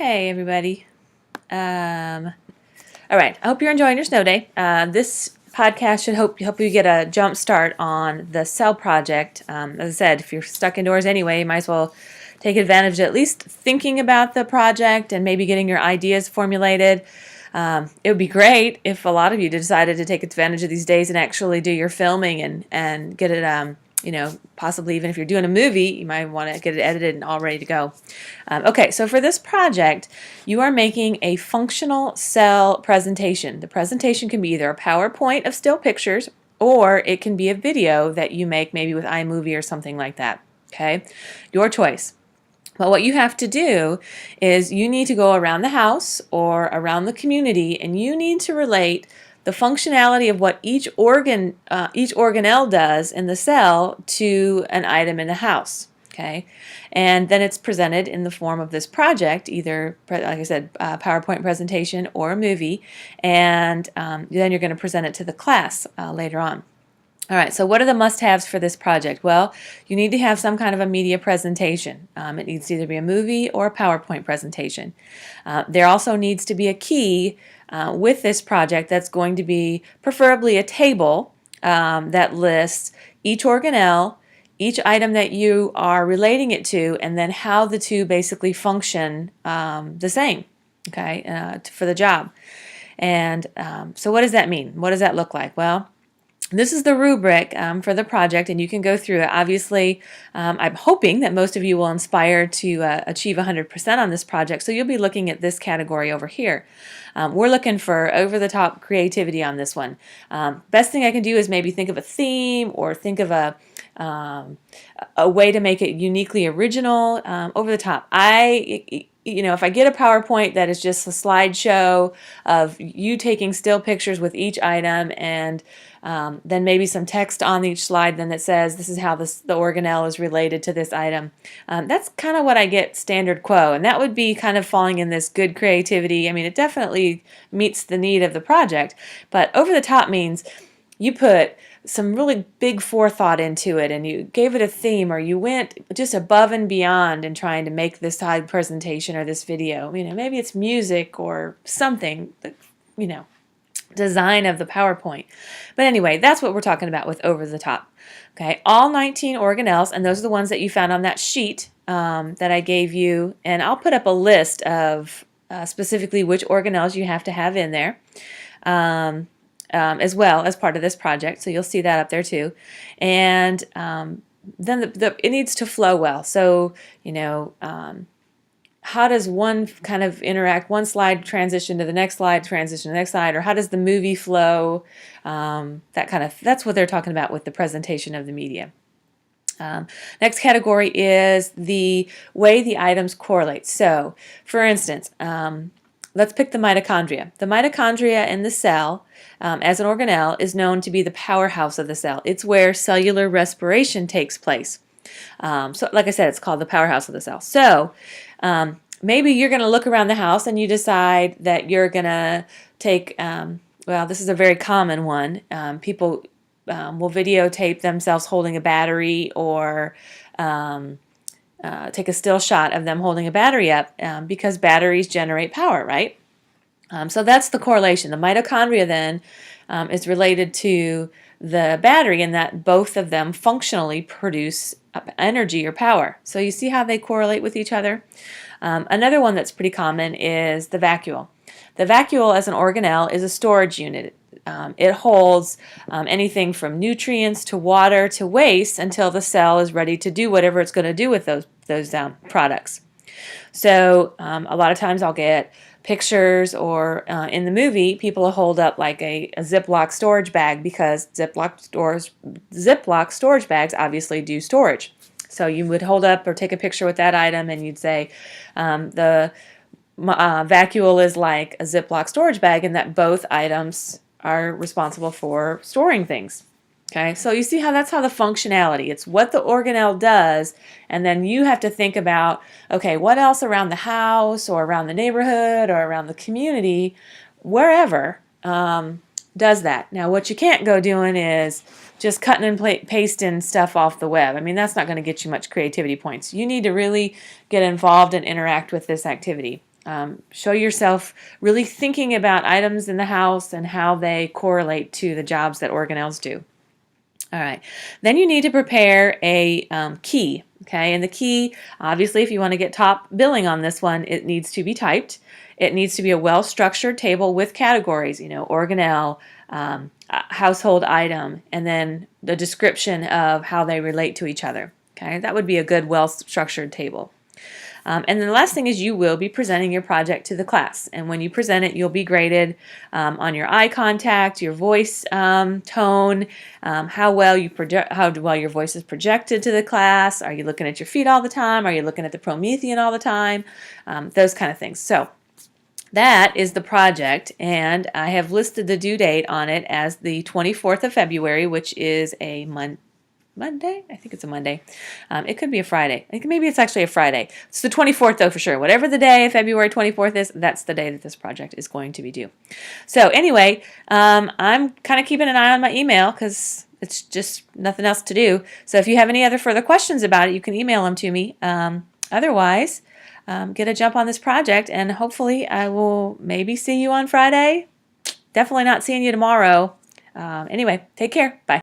Okay, everybody. All right. I hope you're enjoying your snow day. This podcast should help you get a jump start on the cell project. As I said, if you're stuck indoors anyway, you might as well take advantage of at least thinking about the project and maybe getting your ideas formulated. It would be great if a lot of you decided to take advantage of these days and actually do your filming and get it, possibly even if you're doing a movie, you might want to get it edited and all ready to go. Okay, so for this project, you are making a functional cell presentation. The presentation can be either a PowerPoint of still pictures or it can be a video that you make maybe with iMovie or something like that. Okay, your choice. But what you have to do is you need to go around the house or around the community and you need to relate the functionality of what each organelle does in the cell to an item in the house. Okay, and then it's presented in the form of this project, either, like I said, a PowerPoint presentation or a movie, and then you're going to present it to the class later on. All right, so what are the must-haves for this project? Well, you need to have some kind of a media presentation. It needs to either be a movie or a PowerPoint presentation. There also needs to be a key with this project that's going to be preferably a table that lists each organelle, each item that you are relating it to, and then how the two basically function the same, okay, for the job. And so what does that mean? What does that look like? Well, this is the rubric for the project, and you can go through it. Obviously, I'm hoping that most of you will inspire to achieve 100% on this project, so you'll be looking at this category over here. We're looking for over-the-top creativity on this one. Best thing I can do is maybe think of a theme or think of a way to make it uniquely original, over the top. If I get a PowerPoint that is just a slideshow of you taking still pictures with each item and then maybe some text on each slide then that says this is how the organelle is related to this item. That's kind of what I get standard quo, and that would be kind of falling in this good creativity. I mean, it definitely meets the need of the project, but over the top means you put some really big forethought into it and you gave it a theme, or you went just above and beyond in trying to make this slide presentation or this video. Maybe it's music or something, design of the PowerPoint. But anyway, that's what we're talking about with over the top. Okay, all 19 organelles, and those are the ones that you found on that sheet that I gave you, and I'll put up a list of specifically which organelles you have to have in there. As well as part of this project, so you'll see that up there too. And then it needs to flow well. So how does one kind of interact? One slide transition to the next slide, transition to the next slide, or how does the movie flow? That's what they're talking about with the presentation of the media. Next category is the way the items correlate. So, for instance, let's pick the mitochondria. The mitochondria in the cell, as an organelle, is known to be the powerhouse of the cell. It's where cellular respiration takes place. So, like I said, it's called the powerhouse of the cell. So, maybe you're going to look around the house and you decide that you're going to take, this is a very common one. People will videotape themselves holding a battery or take a still shot of them holding a battery up because batteries generate power, right? So that's the correlation. The mitochondria then is related to the battery in that both of them functionally produce energy or power. So you see how they correlate with each other? Another one that's pretty common is the vacuole. The vacuole as an organelle is a storage unit. It holds anything from nutrients to water to waste until the cell is ready to do whatever it's going to do with those products. So a lot of times I'll get pictures, or in the movie, people will hold up like a Ziploc storage bag because Ziploc storage bags obviously do storage. So you would hold up or take a picture with that item and you'd say the vacuole is like a Ziploc storage bag, and that both items are responsible for storing things. Okay, so you see how that's how the functionality, it's what the organelle does, and then you have to think about, okay, what else around the house or around the neighborhood or around the community, wherever, does that. Now, what you can't go doing is just cutting and pasting stuff off the web. I mean, that's not going to get you much creativity points. You need to really get involved and interact with this activity. Show yourself really thinking about items in the house and how they correlate to the jobs that organelles do. All right, then you need to prepare a key, okay? And the key, obviously, if you want to get top billing on this one, it needs to be typed. It needs to be a well-structured table with categories, organelle, household item, and then the description of how they relate to each other, okay? That would be a good, well-structured table. And then the last thing is you will be presenting your project to the class. And when you present it, you'll be graded on your eye contact, your voice tone, how well your voice is projected to the class. Are you looking at your feet all the time? Are you looking at the Promethean all the time? Those kind of things. So that is the project, and I have listed the due date on it as the 24th of February, which is a Monday? I think it's a Monday. It could be a Friday. I think maybe it's actually a Friday. It's the 24th though for sure. Whatever the day of February 24th is, that's the day that this project is going to be due. So anyway, I'm kind of keeping an eye on my email because it's just nothing else to do. So if you have any other further questions about it, you can email them to me. Otherwise, get a jump on this project, and hopefully I will maybe see you on Friday. Definitely not seeing you tomorrow. Anyway, take care. Bye.